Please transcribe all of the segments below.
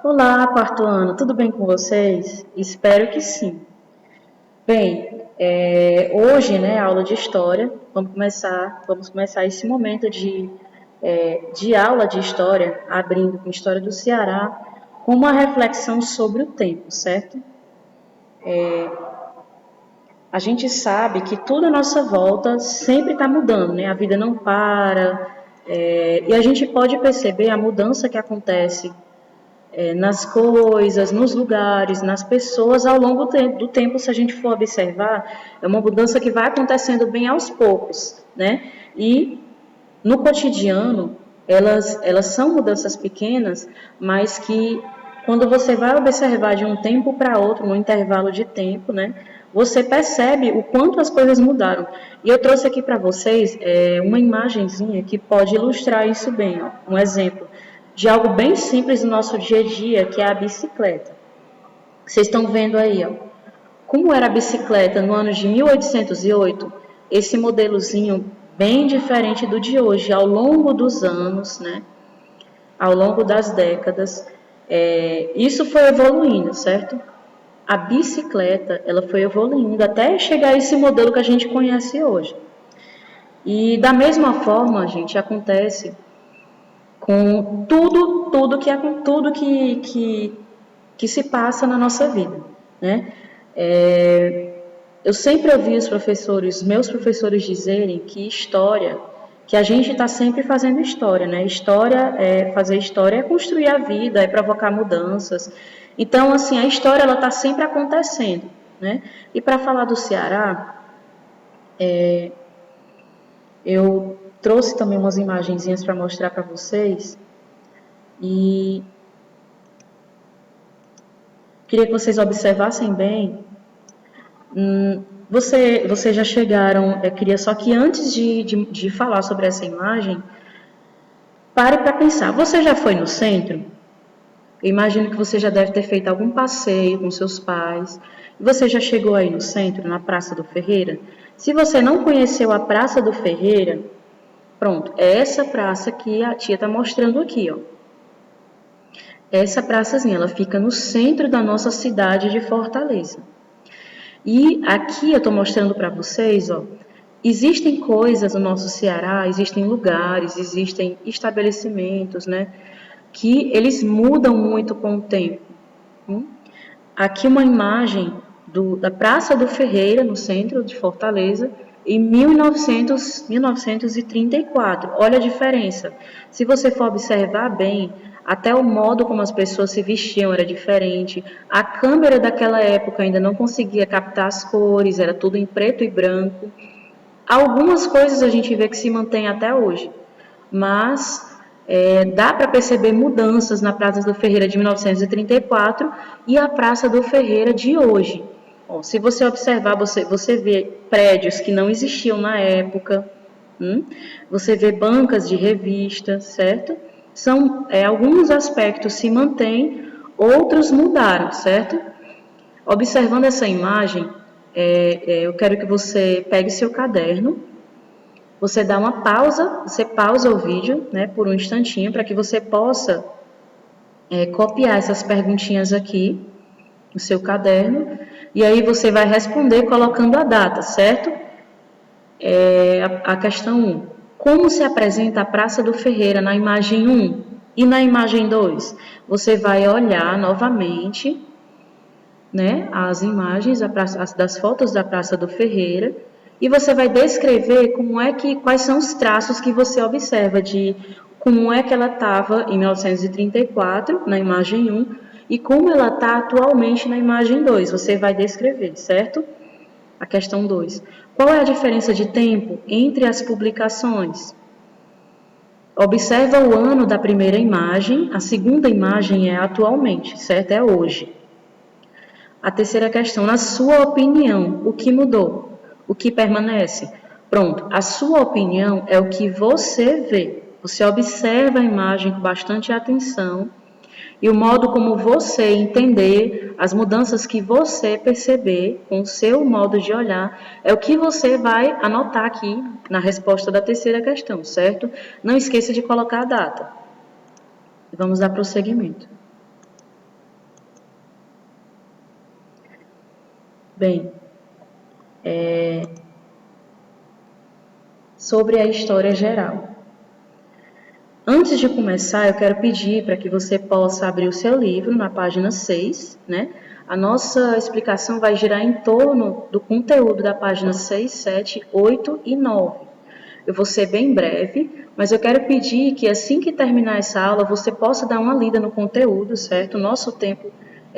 Olá, quarto ano, tudo bem com vocês? Espero que sim. Bem, hoje, né, aula de história, vamos começar esse momento de aula de história, abrindo com História do Ceará, com uma reflexão sobre o tempo, certo? A gente sabe que tudo à nossa volta sempre está mudando, né? A vida não para, e a gente pode perceber a mudança que acontece nas coisas, nos lugares, nas pessoas ao longo do tempo, se a gente for observar, é uma mudança que vai acontecendo bem aos poucos, né? E no cotidiano, elas são mudanças pequenas, mas que quando você vai observar de um tempo para outro, no intervalo de tempo, né? Você percebe o quanto as coisas mudaram. E eu trouxe aqui para vocês uma imagenzinha que pode ilustrar isso bem, ó, um exemplo de algo bem simples do nosso dia a dia, que é a bicicleta. Vocês estão vendo aí, ó, como era a bicicleta no ano de 1808, esse modelozinho bem diferente do de hoje, ao longo dos anos, né? Ao longo das décadas, isso foi evoluindo, certo? A bicicleta, ela foi evoluindo até chegar a esse modelo que a gente conhece hoje. E da mesma forma, gente, acontece com tudo que se passa na nossa vida, né? Eu sempre ouvi meus professores dizerem que a gente está sempre fazendo história, né? Fazer história é construir a vida, é provocar mudanças. Então, assim, a história ela está sempre acontecendo, né? E para falar do Ceará, eu trouxe também umas imagenzinhas para mostrar para vocês e queria que vocês observassem bem. Vocês já chegaram, eu queria só que antes de falar sobre essa imagem, pare para pensar. Você já foi no centro? Eu imagino que você já deve ter feito algum passeio com seus pais. Você já chegou aí no centro, na Praça do Ferreira? Se você não conheceu a Praça do Ferreira, pronto, é essa praça que a tia está mostrando aqui, ó. Essa praçazinha, ela fica no centro da nossa cidade de Fortaleza. E aqui eu estou mostrando para vocês, ó, existem coisas no nosso Ceará, existem lugares, existem estabelecimentos, né, que eles mudam muito com o tempo. Aqui uma imagem da Praça do Ferreira, no centro de Fortaleza, em 1934. Olha a diferença. Se você for observar bem, até o modo como as pessoas se vestiam era diferente. A câmera daquela época ainda não conseguia captar as cores, era tudo em preto e branco. Algumas coisas a gente vê que se mantém até hoje, mas dá para perceber mudanças na Praça do Ferreira de 1934 e a Praça do Ferreira de hoje. Bom, se você observar, você vê prédios que não existiam na época, você vê bancas de revista, certo? São alguns aspectos se mantêm, outros mudaram, certo? Observando essa imagem, eu quero que você pegue seu caderno, você dá uma pausa, você pausa o vídeo, né, por um instantinho, para que você possa copiar essas perguntinhas aqui no seu caderno, e aí você vai responder colocando a data, certo? A questão 1. Como se apresenta a Praça do Ferreira na imagem 1 e na imagem 2? Você vai olhar novamente, né, as imagens das fotos da Praça do Ferreira e você vai descrever quais são os traços que você observa de como é que ela estava em 1934 na imagem 1 e como ela está atualmente na imagem 2. Você vai descrever, certo? A questão 2. Qual é a diferença de tempo entre as publicações? Observa o ano da primeira imagem, a segunda imagem é atualmente, certo? É hoje. A terceira questão, na sua opinião, o que mudou? O que permanece? Pronto, a sua opinião é o que você vê. Você observa a imagem com bastante atenção e o modo como você entender, as mudanças que você perceber com o seu modo de olhar, é o que você vai anotar aqui na resposta da terceira questão, certo? Não esqueça de colocar a data. Vamos dar prosseguimento. Bem, sobre a história geral. Antes de começar, eu quero pedir para que você possa abrir o seu livro na página 6, né? A nossa explicação vai girar em torno do conteúdo da página 6, 7, 8 e 9. Eu vou ser bem breve, mas eu quero pedir que assim que terminar essa aula, você possa dar uma lida no conteúdo, certo? Nosso tempo,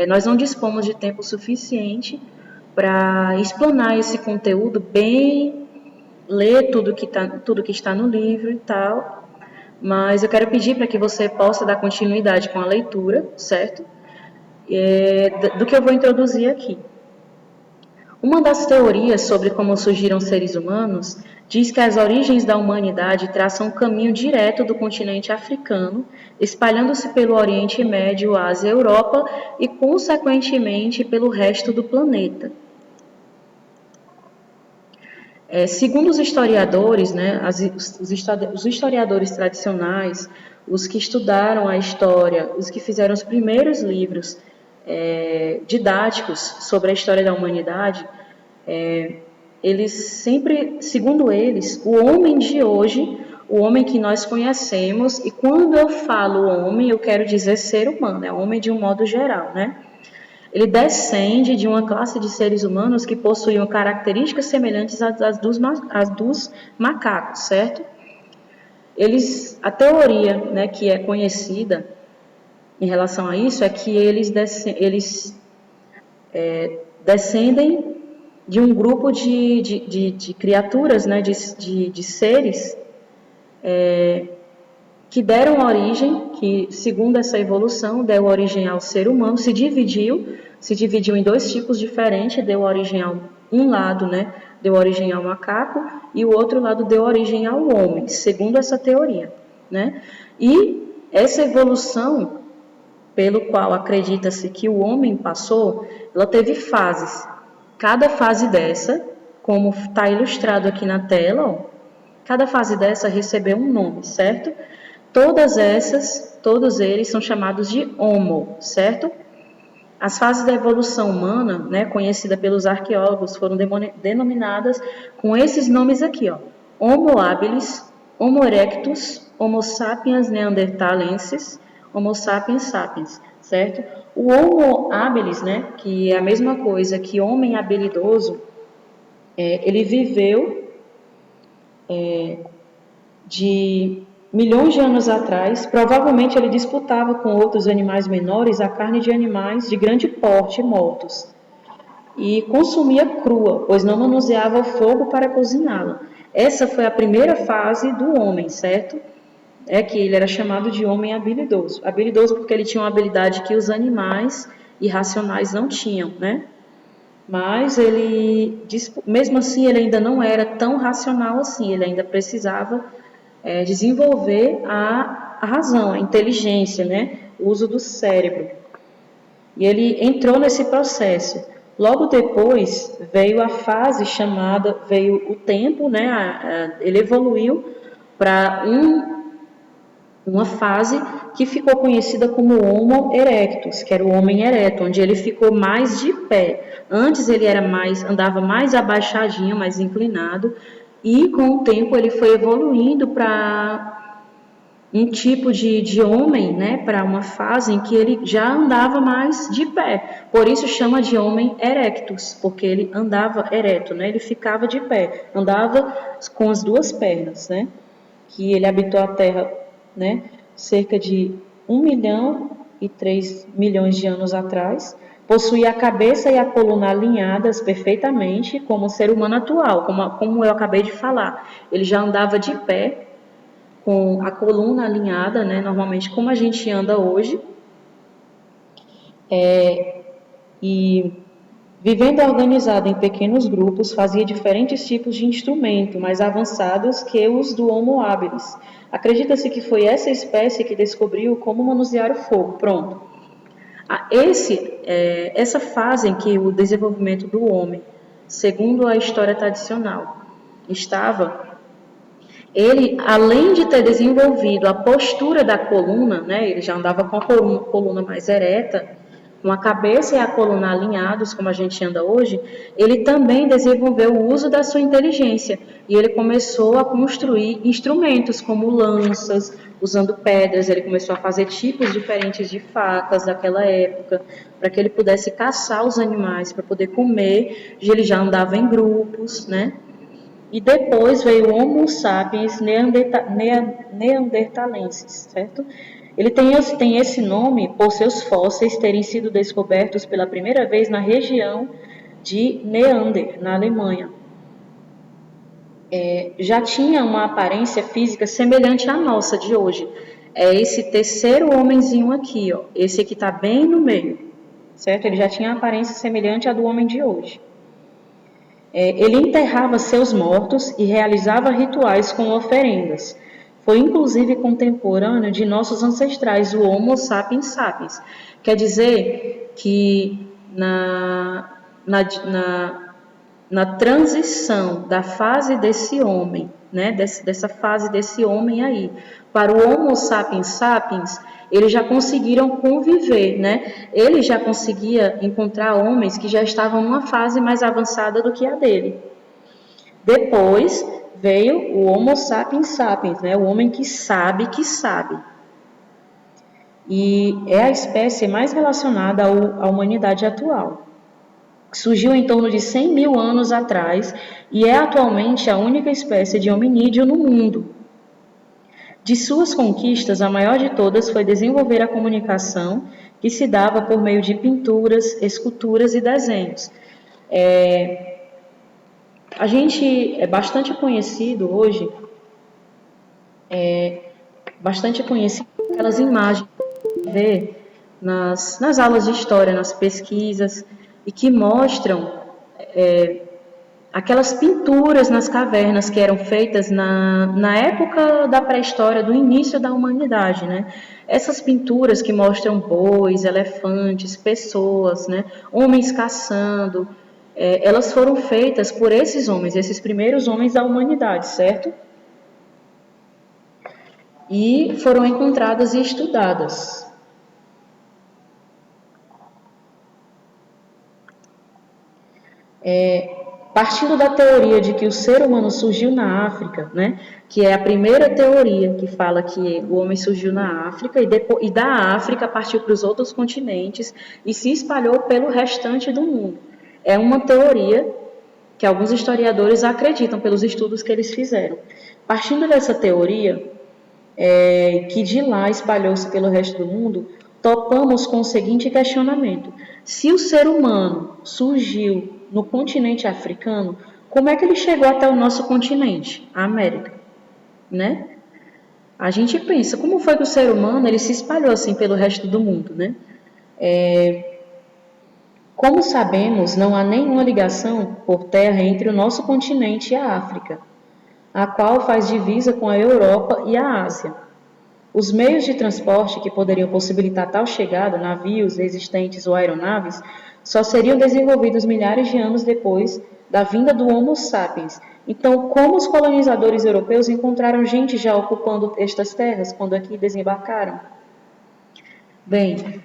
nós não dispomos de tempo suficiente para explanar esse conteúdo bem, ler tudo que está no livro e tal, mas eu quero pedir para que você possa dar continuidade com a leitura, certo? Do que eu vou introduzir aqui. Uma das teorias sobre como surgiram seres humanos diz que as origens da humanidade traçam um caminho direto do continente africano, espalhando-se pelo Oriente Médio, Ásia e Europa e, consequentemente, pelo resto do planeta. Segundo os historiadores, né, os historiadores tradicionais, os que estudaram a história, os que fizeram os primeiros livros didáticos sobre a história da humanidade, eles sempre, segundo eles, o homem de hoje, o homem que nós conhecemos, e quando eu falo homem, eu quero dizer ser humano, é homem de um modo geral, né? Ele descende de uma classe de seres humanos que possuíam características semelhantes às dos macacos, certo? A teoria, né, que é conhecida em relação a isso é que eles descendem de um grupo de criaturas, né, de seres que deram origem, que segundo essa evolução deu origem ao ser humano, se dividiu em dois tipos diferentes, deu origem a um lado, né, deu origem ao macaco e o outro lado deu origem ao homem, segundo essa teoria, né? E essa evolução, pelo qual acredita-se que o homem passou, ela teve fases. Cada fase dessa, como está ilustrado aqui na tela, ó, cada fase dessa recebeu um nome, certo? Todos eles são chamados de Homo, certo? As fases da evolução humana, né, conhecida pelos arqueólogos, foram denominadas com esses nomes aqui, ó: Homo habilis, Homo erectus, Homo sapiens neanderthalensis, Homo sapiens sapiens, certo? O Homo habilis, né, que é a mesma coisa que homem habilidoso, ele viveu de milhões de anos atrás. Provavelmente ele disputava com outros animais menores a carne de animais de grande porte mortos e consumia crua, pois não manuseava o fogo para cozinhá-la. Essa foi a primeira fase do homem, certo? É que ele era chamado de homem habilidoso. Habilidoso porque ele tinha uma habilidade que os animais irracionais não tinham, né? Mas ele, mesmo assim, ele ainda não era tão racional assim, ele ainda precisava desenvolver a razão, a inteligência, né? O uso do cérebro. E ele entrou nesse processo. Logo depois veio a fase veio o tempo, né? Ele evoluiu para uma fase que ficou conhecida como Homo erectus, que era o homem ereto, onde ele ficou mais de pé. Antes ele andava mais abaixadinho, mais inclinado, e com o tempo ele foi evoluindo para um tipo de homem, né, para uma fase em que ele já andava mais de pé. Por isso chama de homem erectus, porque ele andava ereto, né, ele ficava de pé, andava com as duas pernas, né, que ele habitou a Terra, né, cerca de 1.003.000.000 de anos atrás. Possuía a cabeça e a coluna alinhadas perfeitamente, como o ser humano atual, como eu acabei de falar. Ele já andava de pé, com a coluna alinhada, né, normalmente como a gente anda hoje, e vivendo organizado em pequenos grupos, fazia diferentes tipos de instrumento, mais avançados que os do Homo habilis. Acredita-se que foi essa espécie que descobriu como manusear o fogo. Pronto. Essa fase em que o desenvolvimento do homem, segundo a história tradicional, ele, além de ter desenvolvido a postura da coluna, né, ele já andava com a coluna mais ereta, com a cabeça e a coluna alinhados, como a gente anda hoje, ele também desenvolveu o uso da sua inteligência e ele começou a construir instrumentos como lanças, usando pedras, ele começou a fazer tipos diferentes de facas daquela época, para que ele pudesse caçar os animais, para poder comer, ele já andava em grupos, né? E depois veio o Homo sapiens neanderthalensis, certo? Ele tem esse nome por seus fósseis terem sido descobertos pela primeira vez na região de Neander, na Alemanha. Já tinha uma aparência física semelhante à nossa de hoje. É esse terceiro homenzinho aqui, ó. Esse aqui está bem no meio, certo? Ele já tinha aparência semelhante à do homem de hoje. Ele enterrava seus mortos e realizava rituais com oferendas. Foi inclusive contemporâneo de nossos ancestrais, o Homo sapiens sapiens. Quer dizer que na transição da fase desse homem, né, dessa fase desse homem aí, para o Homo sapiens sapiens, eles já conseguiram conviver, né? Ele já conseguia encontrar homens que já estavam numa fase mais avançada do que a dele. Depois veio o Homo sapiens sapiens, né? O homem que sabe que sabe. E é a espécie mais relacionada à humanidade atual. Surgiu em torno de 100 mil anos atrás e é atualmente a única espécie de hominídeo no mundo. De suas conquistas, a maior de todas foi desenvolver a comunicação, que se dava por meio de pinturas, esculturas e desenhos. A gente é bastante conhecido hoje, bastante conhecido aquelas imagens que a gente vê nas aulas de história, nas pesquisas, e que mostram aquelas pinturas nas cavernas que eram feitas na época da pré-história, do início da humanidade, né? Essas pinturas que mostram bois, elefantes, pessoas, né? Homens caçando, elas foram feitas por esses homens, esses primeiros homens da humanidade, certo? E foram encontradas e estudadas. Partindo da teoria de que o ser humano surgiu na África, né, que é a primeira teoria que fala que o homem surgiu na África e da África partiu para os outros continentes e se espalhou pelo restante do mundo. É uma teoria que alguns historiadores acreditam pelos estudos que eles fizeram. Partindo dessa teoria, que de lá espalhou-se pelo resto do mundo, topamos com o seguinte questionamento: se o ser humano surgiu no continente africano, como é que ele chegou até o nosso continente, a América, né? A gente pensa, como foi que o ser humano ele se espalhou assim pelo resto do mundo, né? Como sabemos, não há nenhuma ligação por terra entre o nosso continente e a África, a qual faz divisa com a Europa e a Ásia. Os meios de transporte que poderiam possibilitar tal chegada, navios existentes ou aeronaves, só seriam desenvolvidos milhares de anos depois da vinda do Homo sapiens. Então, como os colonizadores europeus encontraram gente já ocupando estas terras quando aqui desembarcaram? Bem,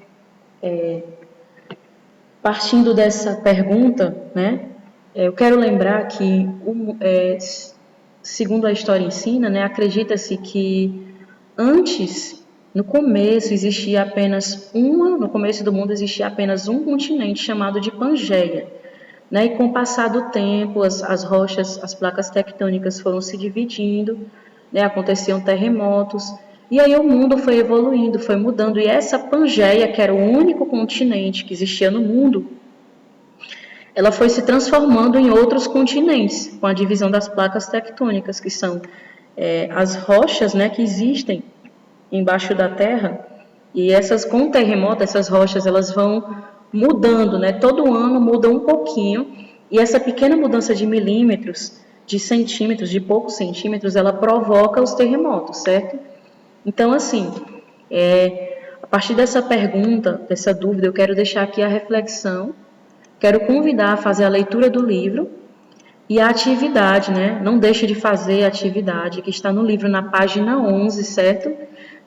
partindo dessa pergunta, né, eu quero lembrar que, segundo a história ensina, né, acredita-se que antes, no começo do mundo existia apenas um continente chamado de Pangeia, né? E com o passar do tempo, as rochas, as placas tectônicas foram se dividindo, né? Aconteciam terremotos, e aí o mundo foi evoluindo, foi mudando, e essa Pangeia, que era o único continente que existia no mundo, ela foi se transformando em outros continentes, com a divisão das placas tectônicas, que são as rochas, né, que existem embaixo da terra, e com o terremoto, essas rochas, elas vão mudando, né, todo ano muda um pouquinho, e essa pequena mudança de milímetros, de centímetros, de poucos centímetros, ela provoca os terremotos, certo? Então, assim, a partir dessa pergunta, dessa dúvida, eu quero deixar aqui a reflexão, quero convidar a fazer a leitura do livro, e a atividade, né? Não deixe de fazer a atividade que está no livro na página 11, certo?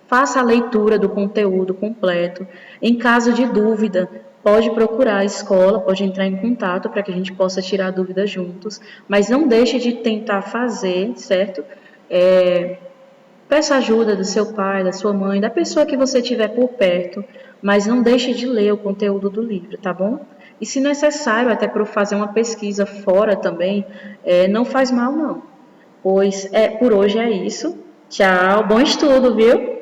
Faça a leitura do conteúdo completo. Em caso de dúvida, pode procurar a escola, pode entrar em contato para que a gente possa tirar dúvidas juntos, mas não deixe de tentar fazer, certo? Peça ajuda do seu pai, da sua mãe, da pessoa que você tiver por perto, mas não deixe de ler o conteúdo do livro, tá bom? E se necessário, até para fazer uma pesquisa fora também, não faz mal não. Pois por hoje é isso. Tchau, bom estudo, viu?